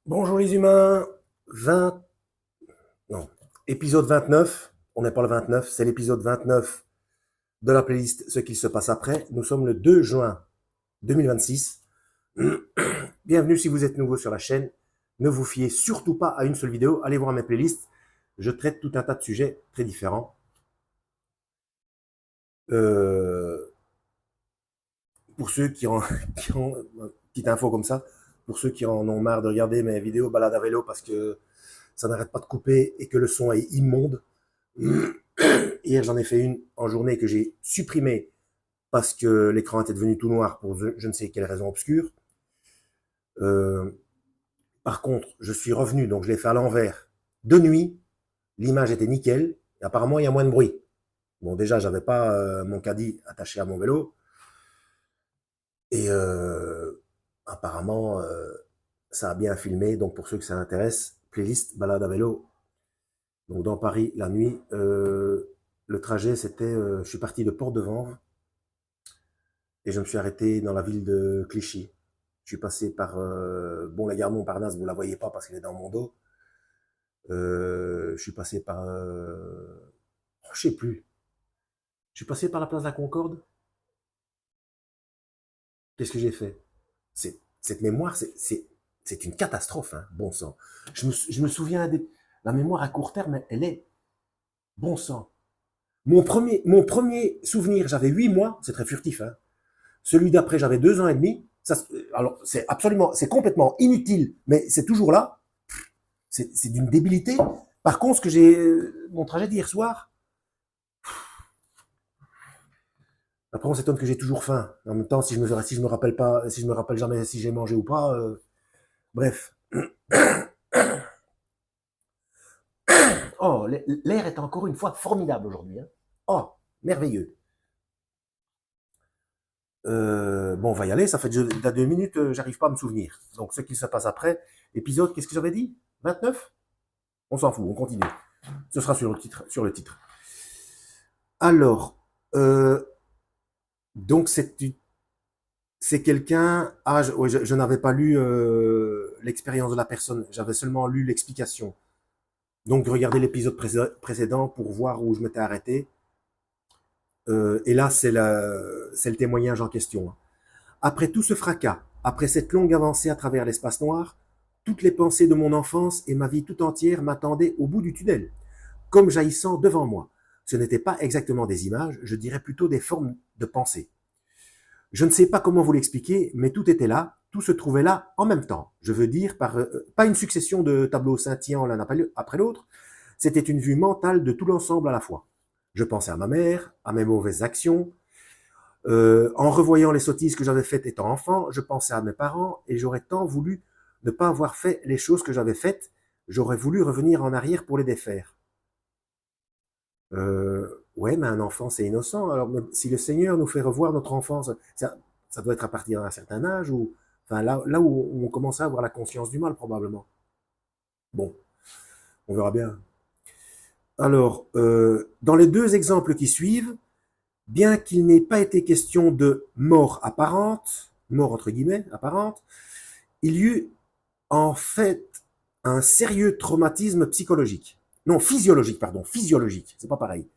Bonjour les humains, 20, non, épisode 29, on n'est pas le 29, c'est l'épisode 29 de la playlist Ce qu'il se passe après. Nous sommes le 2 juin 2026. Bienvenue si vous êtes nouveau sur la chaîne. Ne vous fiez surtout pas à une seule vidéo, allez voir mes playlists. Je traite tout un tas de sujets très différents. Euh, pour ceux qui ont, petite info comme ça, pour ceux qui en ont marre de regarder mes vidéos balade à vélo parce que ça n'arrête pas de couper et que le son est immonde. Hier, j'en ai fait une en journée que j'ai supprimée parce que l'écran était devenu tout noir pour je ne sais quelle raison obscure. Euh, Par contre, je suis revenu, donc je l'ai fait à l'envers de nuit. L'image était nickel. Et apparemment, il y a moins de bruit. Bon, déjà, j'avais pas mon caddie attaché à mon vélo. Et apparemment, ça a bien filmé. Donc, pour ceux que ça intéresse, playlist balade à vélo. Donc, dans Paris, la nuit, le trajet, c'était, je suis parti de Port-de-Vanves et je me suis arrêté dans la ville de Clichy. Je suis passé par, bon, la gare Montparnasse, vous la voyez pas parce qu'elle est dans mon dos. Je suis passé par, je sais plus. Je suis passé par la place de la Concorde. Qu'est-ce que j'ai fait? Cette mémoire, c'est une catastrophe, hein, bon sang. Je me souviens la mémoire à court terme, elle est bon sang. Mon premier souvenir, j'avais 8 mois, c'est très furtif, hein. Celui d'après, j'avais 2 ans et demi. Ça, alors, c'est complètement inutile, mais c'est toujours là. C'est d'une débilité. Par contre, mon trajet d'hier soir, après on s'étonne que j'ai toujours faim. En même temps, si je me rappelle pas, si je me rappelle jamais si j'ai mangé ou pas, bref. Oh, l'air est encore une fois formidable aujourd'hui, hein. Oh, merveilleux. Bon, on va y aller. Ça fait déjà 2 minutes, j'arrive pas à me souvenir. Donc, ce qui se passe après, épisode, qu'est-ce que j'avais dit? 29. On s'en fout, on continue. Ce sera sur le titre. Sur le titre. Alors, donc c'est quelqu'un. Ah, ouais, je n'avais pas lu l'expérience de la personne. J'avais seulement lu l'explication. Donc, regardez l'épisode précédent pour voir où je m'étais arrêté. Et là, c'est le témoignage en question. Après tout ce fracas, après cette longue avancée à travers l'espace noir, toutes les pensées de mon enfance et ma vie tout entière m'attendaient au bout du tunnel, comme jaillissant devant moi. Ce n'étaient pas exactement des images, je dirais plutôt des formes de pensée. Je ne sais pas comment vous l'expliquer, mais tout était là, tout se trouvait là en même temps. Je veux dire, pas une succession de tableaux scintillants l'un après l'autre, c'était une vue mentale de tout l'ensemble à la fois. Je pensais à ma mère, à mes mauvaises actions. En revoyant les sottises que j'avais faites étant enfant, je pensais à mes parents et j'aurais tant voulu ne pas avoir fait les choses que j'avais faites. J'aurais voulu revenir en arrière pour les défaire. Ouais, mais un enfant, c'est innocent. Alors, si le Seigneur nous fait revoir notre enfance, ça doit être à partir d'un certain âge, ou enfin là où on commence à avoir la conscience du mal, probablement. Bon, on verra bien. Alors, dans les deux exemples qui suivent, bien qu'il n'ait pas été question de mort apparente, mort entre guillemets, apparente, il y eut en fait un sérieux traumatisme psychologique. Non, physiologique, pardon, physiologique, c'est pas pareil.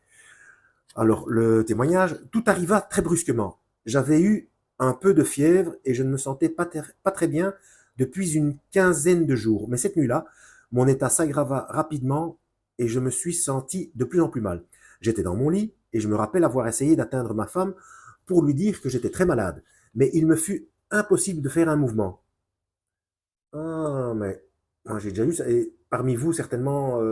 Alors, le témoignage, tout arriva très brusquement. J'avais eu un peu de fièvre et je ne me sentais pas très bien depuis une quinzaine de jours. Mais cette nuit-là, mon état s'aggrava rapidement et je me suis senti de plus en plus mal. J'étais dans mon lit et je me rappelle avoir essayé d'atteindre ma femme pour lui dire que j'étais très malade. Mais il me fut impossible de faire un mouvement. Ah, mais moi, j'ai déjà eu ça. Et parmi vous, certainement,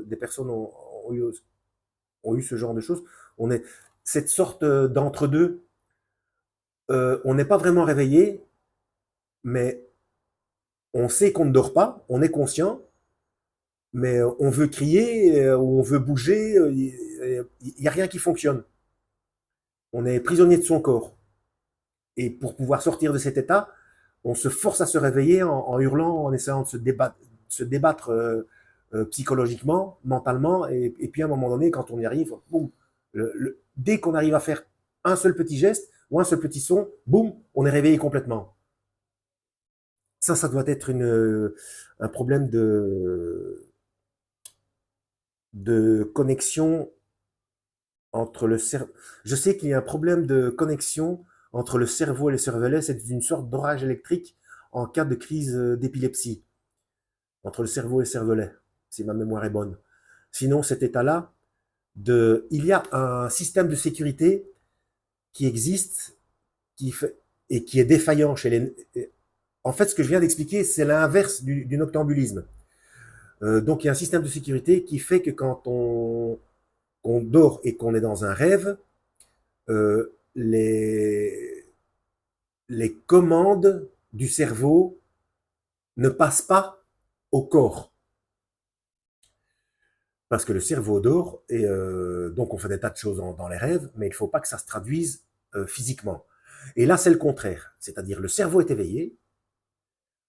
des personnes ont eu ce genre de choses. On est cette sorte d'entre-deux. On n'est pas vraiment réveillé, mais on sait qu'on ne dort pas, on est conscient, mais on veut crier ou on veut bouger. Il n'y a rien qui fonctionne. On est prisonnier de son corps. Et pour pouvoir sortir de cet état, on se force à se réveiller en hurlant, en essayant de se débattre psychologiquement, mentalement, et puis à un moment donné, quand on y arrive, boum, dès qu'on arrive à faire un seul petit geste ou un seul petit son, boum, on est réveillé complètement. Ça doit être un problème de connexion entre le cerveau. Je sais qu'il y a un problème de connexion entre le cerveau et le cervelet. C'est une sorte d'orage électrique en cas de crise d'épilepsie entre le cerveau et le cervelet, si ma mémoire est bonne. Sinon, cet état-là, il y a un système de sécurité qui existe qui fait, et qui est défaillant chez les. En fait, ce que je viens d'expliquer, c'est l'inverse du noctambulisme. Donc, il y a un système de sécurité qui fait que quand on dort et qu'on est dans un rêve, les commandes du cerveau ne passent pas au corps. Parce que le cerveau dort, et donc on fait des tas de choses dans les rêves, mais il ne faut pas que ça se traduise physiquement. Et là, c'est le contraire. C'est-à-dire, le cerveau est éveillé,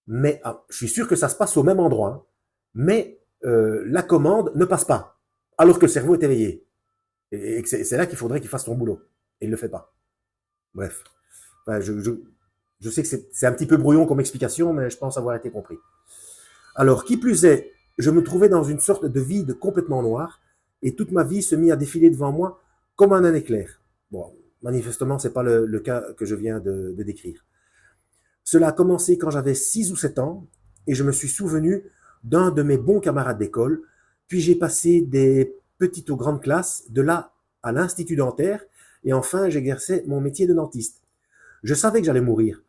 mais je suis sûr que ça se passe au même endroit, hein, mais la commande ne passe pas, alors que le cerveau est éveillé. Et c'est là qu'il faudrait qu'il fasse son boulot. Et il ne le fait pas. Bref. Enfin, je sais que c'est un petit peu brouillon comme explication, mais je pense avoir été compris. Alors, qui plus est, je me trouvais dans une sorte de vide complètement noir, et toute ma vie se mit à défiler devant moi comme un éclair. Bon, manifestement, ce n'est pas le cas que je viens de décrire. Cela a commencé quand j'avais 6 ou 7 ans, et je me suis souvenu d'un de mes bons camarades d'école, puis j'ai passé des petites aux grandes classes, de là à l'institut dentaire, et enfin j'exerçais mon métier de dentiste. Je savais que j'allais mourir,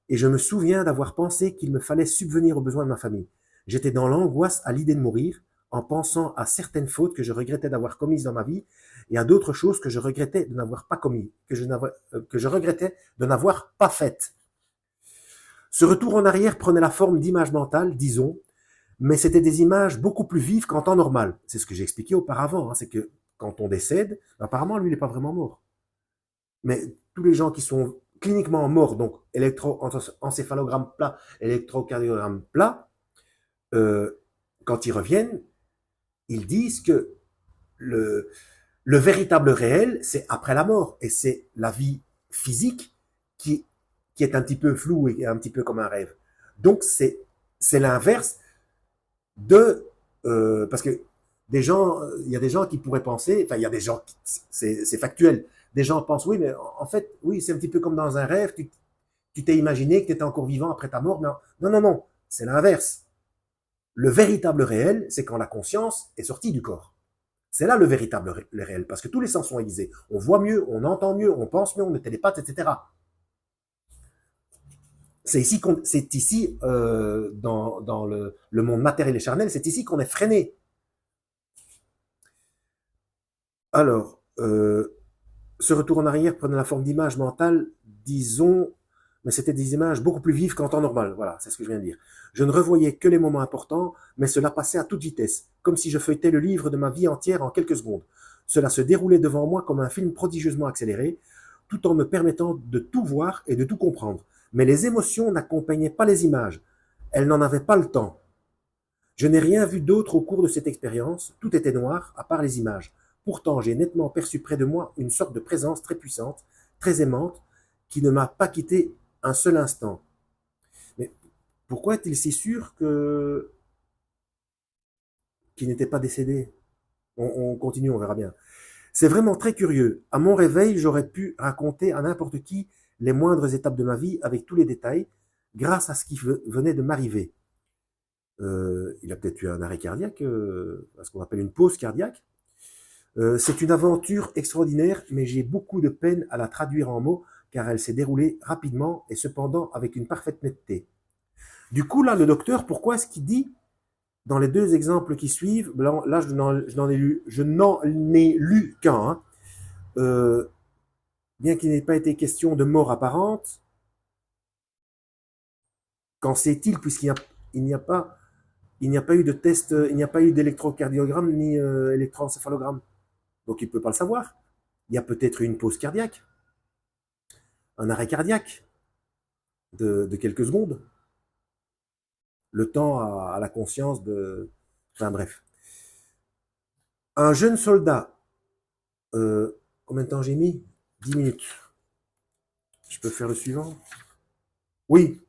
et je me souviens d'avoir pensé qu'il me fallait subvenir aux besoins de ma famille. J'étais dans l'angoisse à l'idée de mourir, en pensant à certaines fautes que je regrettais d'avoir commises dans ma vie, et à d'autres choses que je regrettais de n'avoir pas commises, que je regrettais de n'avoir pas faites. Ce retour en arrière prenait la forme d'images mentales, disons, mais c'était des images beaucoup plus vives qu'en temps normal. C'est ce que j'ai expliqué auparavant, hein, c'est que quand on décède, apparemment, lui, il n'est pas vraiment mort. Mais tous les gens qui sont cliniquement morts, donc électroencéphalogramme plat, électrocardiogramme plat, quand ils reviennent, ils disent que le, le véritable réel, c'est après la mort. Et c'est la vie physique qui est un petit peu floue et un petit peu comme un rêve. Donc, c'est l'inverse de. Parce que il y a des gens qui pourraient penser, enfin, il y a des gens, c'est factuel. Des gens pensent, oui, mais en fait, oui, c'est un petit peu comme dans un rêve. Tu t'es imaginé que tu étais encore vivant après ta mort, mais non, non, non, c'est l'inverse. Le véritable réel, c'est quand la conscience est sortie du corps. C'est là le véritable réel, parce que tous les sens sont aiguisés. On voit mieux, on entend mieux, on pense mieux, on est télépathe, etc. C'est ici dans le monde matériel et charnel, c'est ici qu'on est freiné. Alors, ce retour en arrière prenait la forme d'images mentales, disons, mais c'était des images beaucoup plus vives qu'en temps normal. Voilà, c'est ce que je viens de dire. Je ne revoyais que les moments importants, mais cela passait à toute vitesse, comme si je feuilletais le livre de ma vie entière en quelques secondes. Cela se déroulait devant moi comme un film prodigieusement accéléré, tout en me permettant de tout voir et de tout comprendre. Mais les émotions n'accompagnaient pas les images. Elles n'en avaient pas le temps. Je n'ai rien vu d'autre au cours de cette expérience, tout était noir, à part les images. Pourtant, j'ai nettement perçu près de moi une sorte de présence très puissante, très aimante, qui ne m'a pas quitté un seul instant. Mais pourquoi est-il si sûr qu'il n'était pas décédé? On continue, on verra bien. C'est vraiment très curieux. À mon réveil, j'aurais pu raconter à n'importe qui les moindres étapes de ma vie avec tous les détails, grâce à ce qui venait de m'arriver. Il a peut-être eu un arrêt cardiaque, ce qu'on appelle une pause cardiaque. C'est une aventure extraordinaire, mais j'ai beaucoup de peine à la traduire en mots, car elle s'est déroulée rapidement et cependant avec une parfaite netteté. Du coup, là, le docteur, pourquoi est-ce qu'il dit, dans les deux exemples qui suivent, là, je n'en ai lu qu'un, hein, bien qu'il n'ait pas été question de mort apparente, qu'en sait-il, puisqu'il n'y a pas eu de test, il n'y a pas eu d'électrocardiogramme ni électroencéphalogramme. Donc il ne peut pas le savoir. Il y a peut-être eu une pause cardiaque, un arrêt cardiaque de quelques secondes. Le temps à la conscience de. Enfin bref. Un jeune soldat, combien de temps j'ai mis 10 minutes. Je peux faire le suivant? Oui.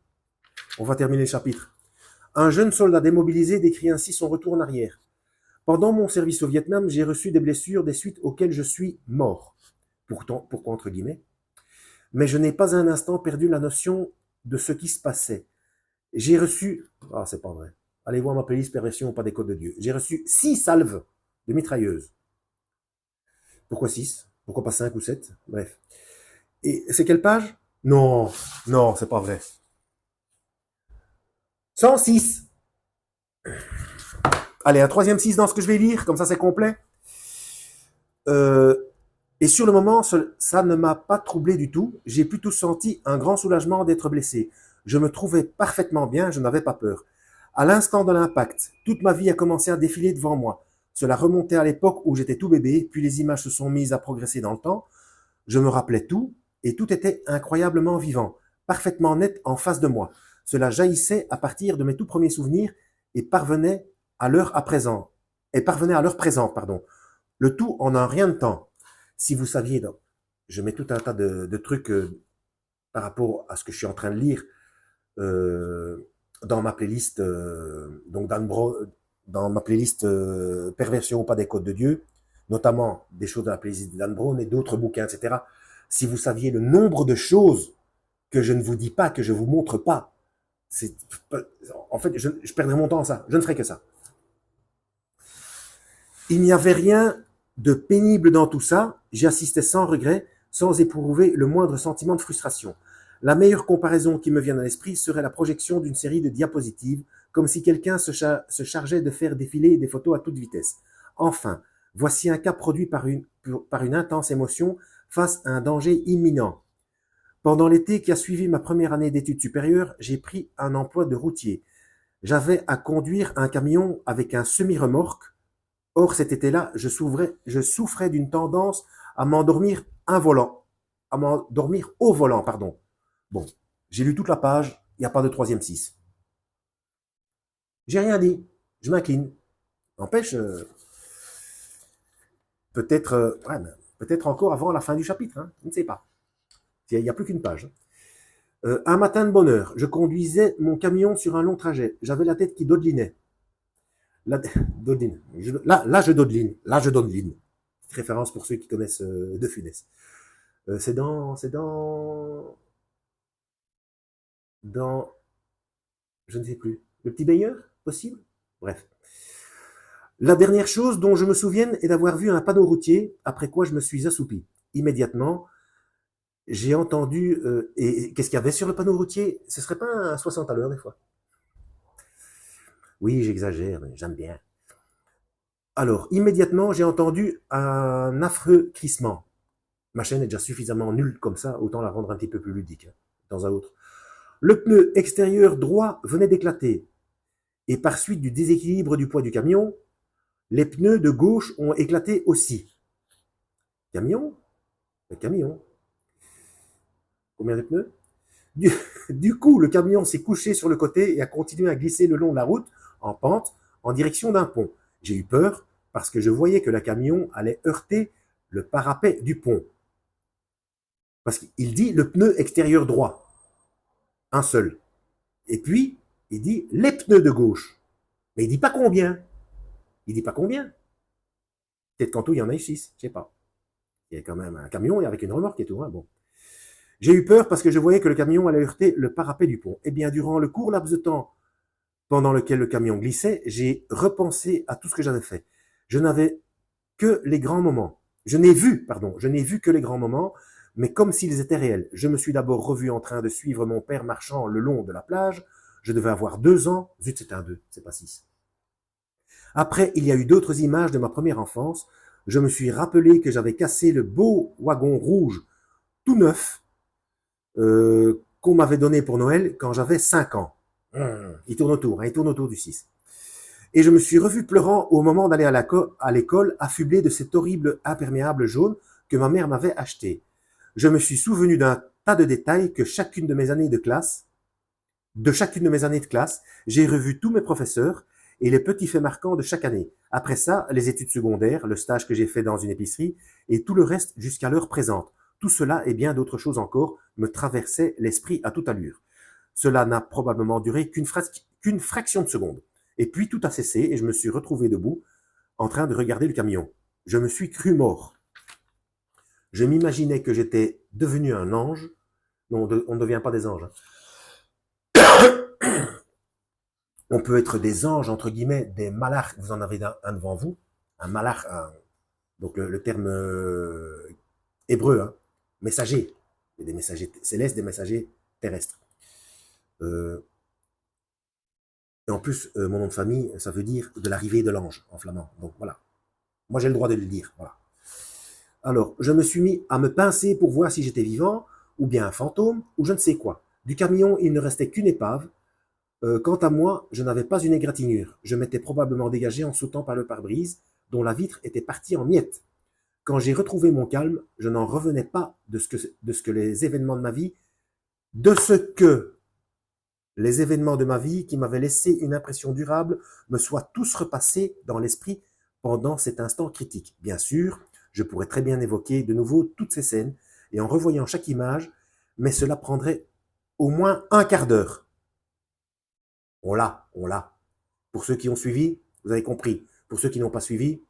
On va terminer le chapitre. Un jeune soldat démobilisé décrit ainsi son retour en arrière. Pendant mon service au Vietnam, j'ai reçu des blessures des suites auxquelles je suis mort. Pourtant, pourquoi entre guillemets? Mais je n'ai pas un instant perdu la notion de ce qui se passait. J'ai reçu... Ah, c'est pas vrai. Allez voir ma playlist Perversion ou pas des codes de Dieu. J'ai reçu 6 salves de mitrailleuses. Pourquoi 6? Pourquoi pas 5 ou 7? Bref. Et c'est quelle page? Non, non, c'est pas vrai. 106. Allez, un troisième 6 dans ce que je vais lire, comme ça c'est complet. Et sur le moment, ça ne m'a pas troublé du tout. J'ai plutôt senti un grand soulagement d'être blessé. Je me trouvais parfaitement bien, je n'avais pas peur. À l'instant de l'impact, toute ma vie a commencé à défiler devant moi. Cela remontait à l'époque où j'étais tout bébé, puis les images se sont mises à progresser dans le temps. Je me rappelais tout, et tout était incroyablement vivant, parfaitement net en face de moi. Cela jaillissait à partir de mes tout premiers souvenirs et parvenait à l'heure présente, pardon. Le tout en un rien de temps. Si vous saviez, donc, je mets tout un tas de trucs par rapport à ce que je suis en train de lire dans ma playlist, donc dans ma playlist Perversion ou pas des codes de Dieu, notamment des choses de la playlist de Dan Brown et d'autres bouquins, etc. Si vous saviez le nombre de choses que je ne vous dis pas, que je vous montre pas, en fait, je perdrais mon temps à ça. Je ne ferais que ça. Il n'y avait rien de pénible dans tout ça. J'y assistais sans regret, sans éprouver le moindre sentiment de frustration. La meilleure comparaison qui me vient à l'esprit serait la projection d'une série de diapositives, comme si quelqu'un se chargeait de faire défiler des photos à toute vitesse. Enfin, voici un cas produit par une intense émotion face à un danger imminent. Pendant l'été qui a suivi ma première année d'études supérieures, j'ai pris un emploi de routier. J'avais à conduire un camion avec un semi-remorque. Or, cet été-là, je souffrais d'une tendance à m'endormir au volant, pardon. Bon, j'ai lu toute la page, il n'y a pas de troisième 6. J'ai rien dit, je m'incline. N'empêche, peut-être encore avant la fin du chapitre, hein, je ne sais pas. Il n'y a plus qu'une page. Un matin de bonne heure, je conduisais mon camion sur un long trajet. J'avais la tête qui dodelinait. Dodeline. Je dodeline. Là, je dodeline. Petite référence pour ceux qui connaissent De Funès. C'est dans, je ne sais plus, Le Petit Baigneur, possible? Bref. La dernière chose dont je me souvienne est d'avoir vu un panneau routier, après quoi je me suis assoupi. Immédiatement, j'ai entendu... et qu'est-ce qu'il y avait sur le panneau routier? Ce serait pas un 60 à l'heure des fois? Oui, j'exagère, mais j'aime bien. Alors, immédiatement, j'ai entendu un affreux crissement. Ma chaîne est déjà suffisamment nulle comme ça, autant la rendre un petit peu plus ludique, hein, de temps à autre. Le pneu extérieur droit venait d'éclater. Et par suite du déséquilibre du poids du camion, les pneus de gauche ont éclaté aussi. Camion? Le camion. Combien de pneus? Du coup, le camion s'est couché sur le côté et a continué à glisser le long de la route, en pente, en direction d'un pont. J'ai eu peur parce que je voyais que le camion allait heurter le parapet du pont. Parce qu'il dit le pneu extérieur droit. Un seul. Et puis, il dit les pneus de gauche. Mais il dit pas combien. Il dit pas combien. Peut-être qu'en tout, il y en a eu 6, je sais pas. Il y a quand même un camion et avec une remorque et tout. Hein, bon. J'ai eu peur parce que je voyais que le camion allait heurter le parapet du pont. Eh bien, durant le court laps de temps pendant lequel le camion glissait, j'ai repensé à tout ce que j'avais fait. Je n'avais que les grands moments. Je n'ai vu que les grands moments, mais comme s'ils étaient réels. Je me suis d'abord revu en train de suivre mon père marchant le long de la plage. Je devais avoir 2 ans. Zut, c'est un 2, c'est pas 6. Après, il y a eu d'autres images de ma première enfance. Je me suis rappelé que j'avais cassé le beau wagon rouge tout neuf qu'on m'avait donné pour Noël quand j'avais 5 ans. Il tourne autour du 6. Et je me suis revu pleurant au moment d'aller à l'école, affublé de cet horrible imperméable jaune que ma mère m'avait acheté. Je me suis souvenu d'un tas de détails de chacune de mes années de classe, j'ai revu tous mes professeurs et les petits faits marquants de chaque année. Après ça, les études secondaires, le stage que j'ai fait dans une épicerie et tout le reste jusqu'à l'heure présente. Tout cela et bien d'autres choses encore me traversaient l'esprit à toute allure. Cela n'a probablement duré qu'une fraction de seconde. Et puis tout a cessé et je me suis retrouvé debout en train de regarder le camion. Je me suis cru mort. Je m'imaginais que j'étais devenu un ange. Non, on ne devient pas des anges. On peut être des anges, entre guillemets, des malach. Vous en avez un devant vous. Un malach, donc le terme hébreu, hein, messager. Il y a des messagers célestes, des messagers terrestres. Et en plus, mon nom de famille, ça veut dire de l'arrivée de l'ange en flamand. Donc voilà. Moi, j'ai le droit de le dire. Voilà. Alors, je me suis mis à me pincer pour voir si j'étais vivant, ou bien un fantôme, ou je ne sais quoi. Du camion, il ne restait qu'une épave. Quant à moi, je n'avais pas une égratignure. Je m'étais probablement dégagé en sautant par le pare-brise, dont la vitre était partie en miettes. Quand j'ai retrouvé mon calme, je n'en revenais pas de ce que les événements de ma vie, de ce que les événements de ma vie qui m'avaient laissé une impression durable me soient tous repassés dans l'esprit pendant cet instant critique. Bien sûr, je pourrais très bien évoquer de nouveau toutes ces scènes et en revoyant chaque image, mais cela prendrait au moins un quart d'heure. On l'a. Pour ceux qui ont suivi, vous avez compris. Pour ceux qui n'ont pas suivi,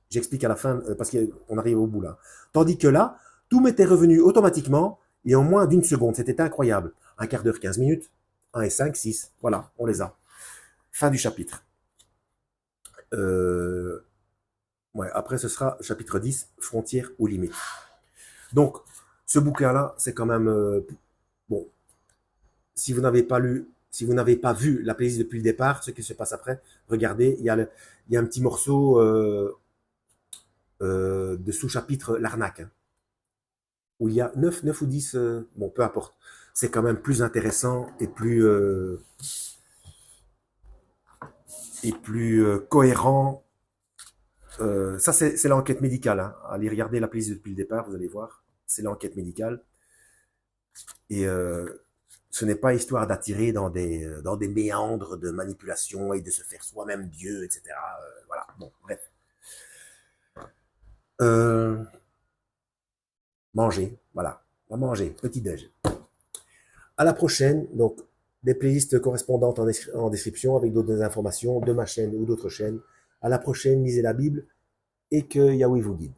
j'explique à la fin parce qu'on arrive au bout là. Tandis que là, tout m'était revenu automatiquement et en moins d'une seconde. C'était incroyable. Un quart d'heure, 15 minutes. 1 et 5, 6. Voilà, on les a. Fin du chapitre. Ouais, après, ce sera chapitre 10, frontières ou limites. Donc, ce bouquin-là, c'est quand même... bon, si vous n'avez pas lu, si vous n'avez pas vu la playlist depuis le départ, ce qui se passe après, regardez, il y a un petit morceau de sous-chapitre l'arnaque, hein, où il y a 9 ou 10, bon, peu importe. C'est quand même plus intéressant et plus cohérent. Ça, c'est l'enquête médicale. Hein. Allez regarder la playlist depuis le départ, vous allez voir. C'est l'enquête médicale. Et ce n'est pas histoire d'attirer dans des méandres de manipulation et de se faire soi-même Dieu, etc. Voilà, bon, bref. Manger, voilà. On va manger, petit déj. À la prochaine, donc des playlists correspondantes en description avec d'autres informations de ma chaîne ou d'autres chaînes. À la prochaine, lisez la Bible et que Yahweh vous guide.